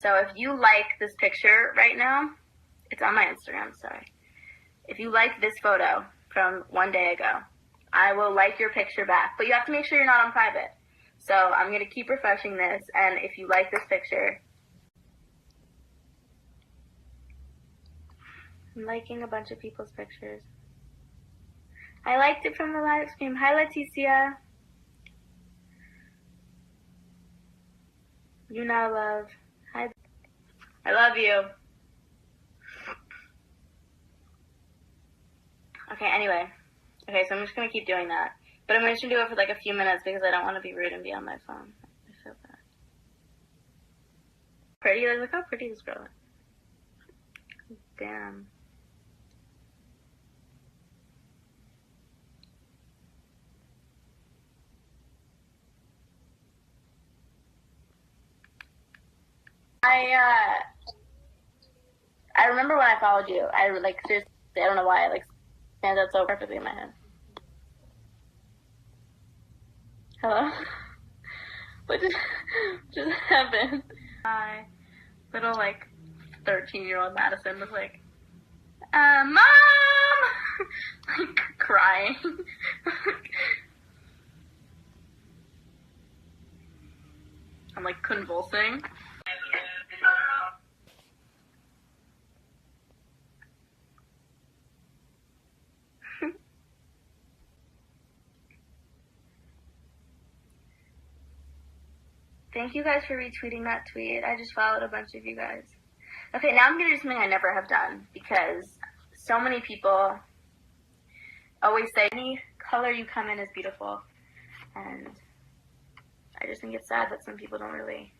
So if you like this picture right now, it's on my Instagram, sorry. If you like this photo from one day ago, I will like your picture back. But you have to make sure you're not on private. So I'm going to keep refreshing this, and if you like this picture, I'm liking a bunch of people's pictures. I liked it from the live stream. Hi, Leticia. You now love. Hi. I love you. Okay, anyway. Okay, so I'm just going to keep doing that. But I'm just going to do it for like a few minutes because I don't want to be rude and be on my phone. I feel bad. Pretty? Like, look how pretty this girl is. Damn. I remember when I followed you. I like seriously, I don't know why it like stands out so perfectly in my head. Hello? What just happened? My little like 13-year-old Madison was like, Mom! Like crying. I'm like convulsing. Thank you guys for retweeting that tweet. I just followed a bunch of you guys. Okay, now I'm going to do something I never have done because so many people always say any color you come in is beautiful. And I just think it's sad that some people don't really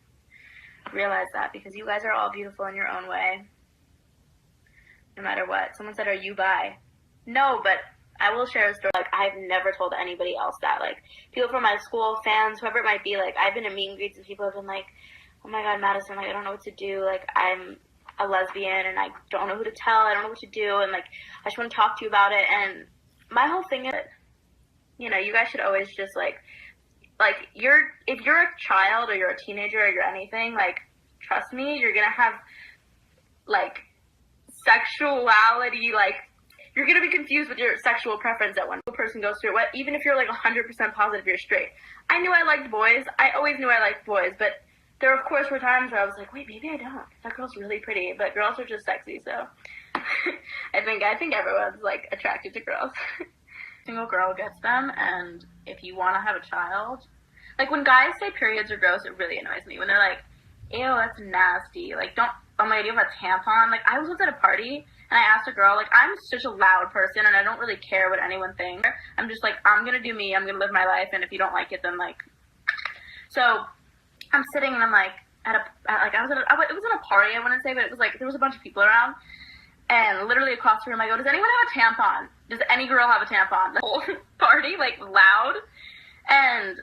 realize that because you guys are all beautiful in your own way. No matter what. Someone said, are you bi? No, but I will share a story. Like, I've never told anybody else that. Like, people from my school, fans, whoever it might be, like, I've been in meet and greets and people have been like, oh my god, Madison, like, I don't know what to do. Like, I'm a lesbian and I don't know who to tell. I don't know what to do. And, like, I just want to talk to you about it. And my whole thing is, you know, you guys should always just, like, if you're a child or you're a teenager or you're anything, like, trust me, you're gonna have, like, sexuality, like, you're going to be confused with your sexual preference at one person goes through it, even if you're like 100% positive you're straight. I knew I liked boys. I always knew I liked boys, but there of course were times where I was like, wait, maybe I don't. That girl's really pretty, but girls are just sexy, so I think everyone's like attracted to girls. Single girl gets them, and if you want to have a child, like when guys say periods are gross, it really annoys me. When they're like, ew, that's nasty. Like, don't, oh my god, do you have a tampon? Like, I was once at a party, and I asked a girl, like, I'm such a loud person, and I don't really care what anyone thinks. I'm just like, I'm gonna do me, I'm gonna live my life, and if you don't like it, then, like, so, I'm sitting, and I'm, like, it was at a party, I wouldn't say, but it was, like, there was a bunch of people around, and literally across the room, I go, does anyone have a tampon? Does any girl have a tampon? The whole party, like, loud, and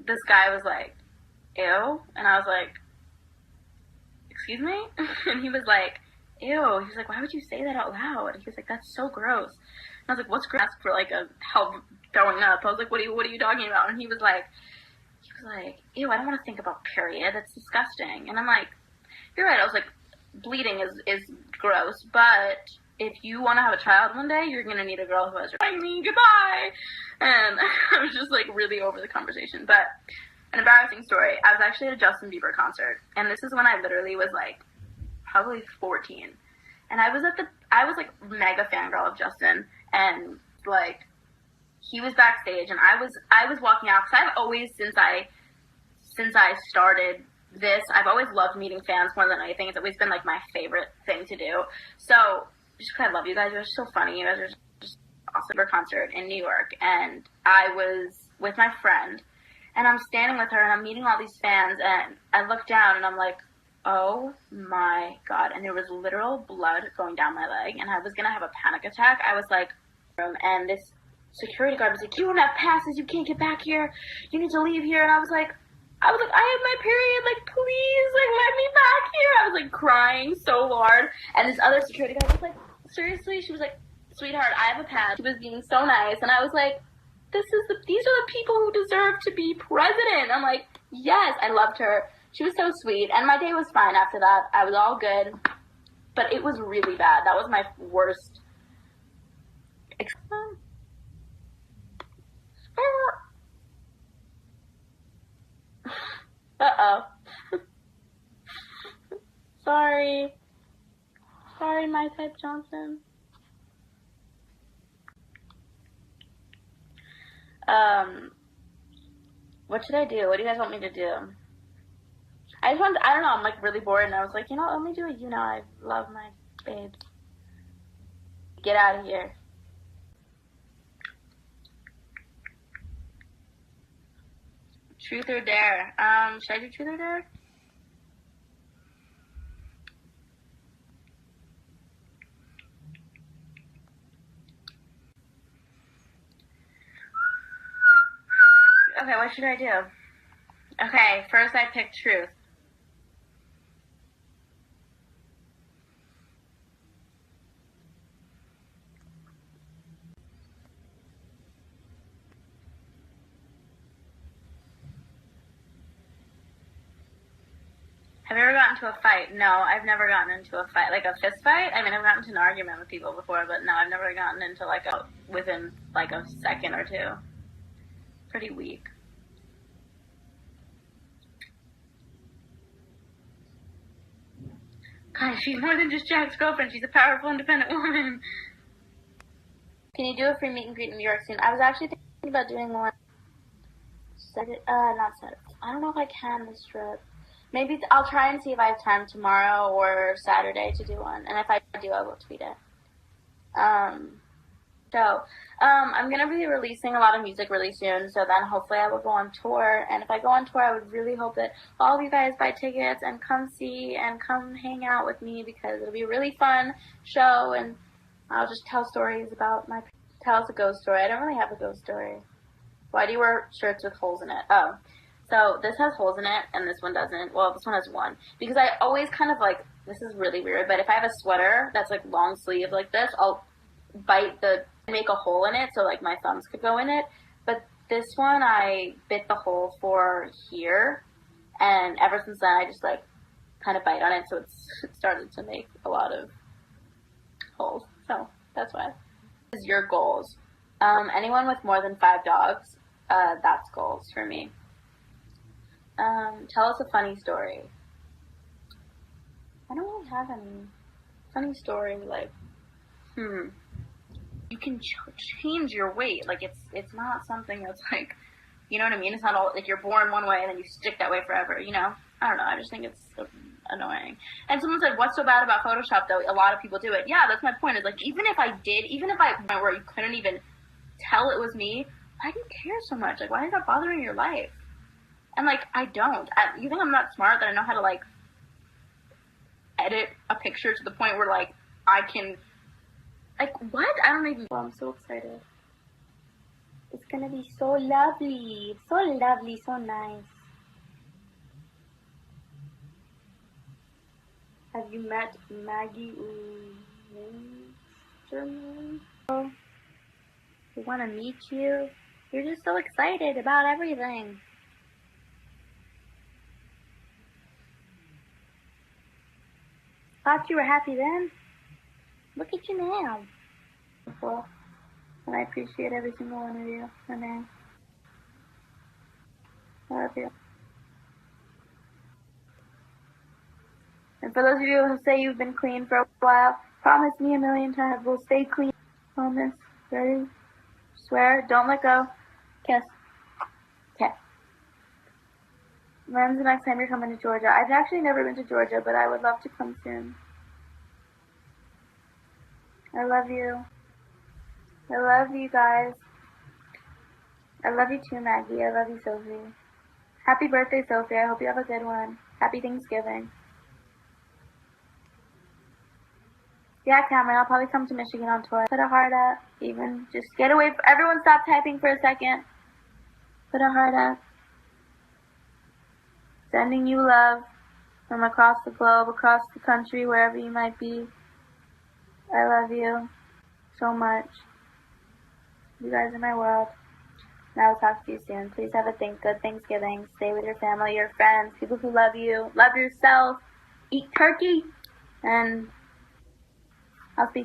this guy was like, ew, and I was like, excuse me? And he was like, ew. He was like, why would you say that out loud? And he was like, that's so gross. And I was like, what's gross? For like a help throwing up. I was like, what are you talking about? And he was like, ew, I don't want to think about period. That's disgusting. And I'm like, you're right. I was like, bleeding is gross, but if you want to have a child one day, you're going to need a girl who has your goodbye. And I was just like really over the conversation. But an embarrassing story. I was actually at a Justin Bieber concert, and this is when I literally was like probably 14, and I was like mega fangirl of Justin, and like he was backstage, and I was walking out because I've always since I started this, I've always loved meeting fans more than anything. It's always been like my favorite thing to do. So just because I love you guys, you're so funny. You guys are just awesome. For concert in New York, and I was with my friend. And I'm standing with her, and I'm meeting all these fans, and I look down, and I'm like, oh my god. And there was literal blood going down my leg, and I was going to have a panic attack. I was like, and this security guard was like, you don't have passes, you can't get back here, you need to leave here. And I was like, I have my period, like, please, like, let me back here. I was like crying so hard. And this other security guard was like, seriously? She was like, sweetheart, I have a pass. She was being so nice, and I was like, these are the people who deserve to be president. I'm like, yes, I loved her. She was so sweet, and my day was fine after that. I was all good, but it was really bad. That was my worst. Uh-oh. Sorry. Sorry, my type Johnson. What should I do? What do you guys want me to do? I don't know, I'm like really bored, and I was like, you know, let me do it, you know, I love my babes. Get out of here. Truth or dare? Should I do truth or dare? Okay, what should I do? Okay, first I picked truth. Have you ever gotten into a fight? No, I've never gotten into a fight. Like a fist fight? I mean, I've gotten into an argument with people before, but no, I've never gotten into like within like a second or two. Pretty weak. Guys, she's more than just Jack's girlfriend. She's a powerful, independent woman. Can you do a free meet and greet in New York soon? I was actually thinking about doing one. Not Saturday. I don't know if I can this trip. Maybe I'll try and see if I have time tomorrow or Saturday to do one. And if I do, I will tweet it. I'm going to be releasing a lot of music really soon. So then hopefully I will go on tour. And if I go on tour, I would really hope that all of you guys buy tickets and come see and come hang out with me, because it'll be a really fun show. And I'll just tell stories about tell us a ghost story. I don't really have a ghost story. Why do you wear shirts with holes in it? Oh. So this has holes in it, and this one doesn't. Well, this one has one. Because I always kind of like, this is really weird, but if I have a sweater that's like long sleeve like this, I'll make a hole in it so like my thumbs could go in it. But this one, I bit the hole for here, and ever since then, I just like kind of bite on it, so it's started to make a lot of holes. So that's why. This is your goals. Anyone with more than 5 dogs, that's goals for me. Tell us a funny story. I don't really have any funny story. Like, you can change your weight. Like, it's not something that's like, you know what I mean? It's not all like you're born one way and then you stick that way forever. You know? I don't know. I just think it's annoying. And someone said, "What's so bad about Photoshop though? A lot of people do it." Yeah, that's my point. Is like, even if I where you couldn't even tell it was me, why do you care so much? Like, why is that bothering your life? And, like, I don't. You think I'm not smart that I know how to, like, edit a picture to the point where, like, I can, like, what? I don't even, I'm so excited. It's gonna be so lovely. So lovely, so nice. Have you met Maggie Winterman? Oh, we want to meet you. You're just so excited about everything. Thought you were happy then? Look at you now. Well, and I appreciate every single one of you. Renee. I love you. And for those of you who say you've been clean for a while, promise me a million times we'll stay clean. Promise. Ready? Swear. Don't let go. Kiss. Okay. When's the next time you're coming to Georgia? I've actually never been to Georgia, but I would love to come soon. I love you. I love you guys. I love you too, Maggie. I love you, Sophie. Happy birthday, Sophie. I hope you have a good one. Happy Thanksgiving. Yeah, Cameron, I'll probably come to Michigan on tour. Put a heart up. Even just get away. Everyone stop typing for a second. Put a heart up. Sending you love from across the globe, across the country, wherever you might be. I love you so much. You guys are my world. And I will talk to you soon. Please have a good Thanksgiving. Stay with your family, your friends, people who love you. Love yourself. Eat turkey. And I'll speak to you.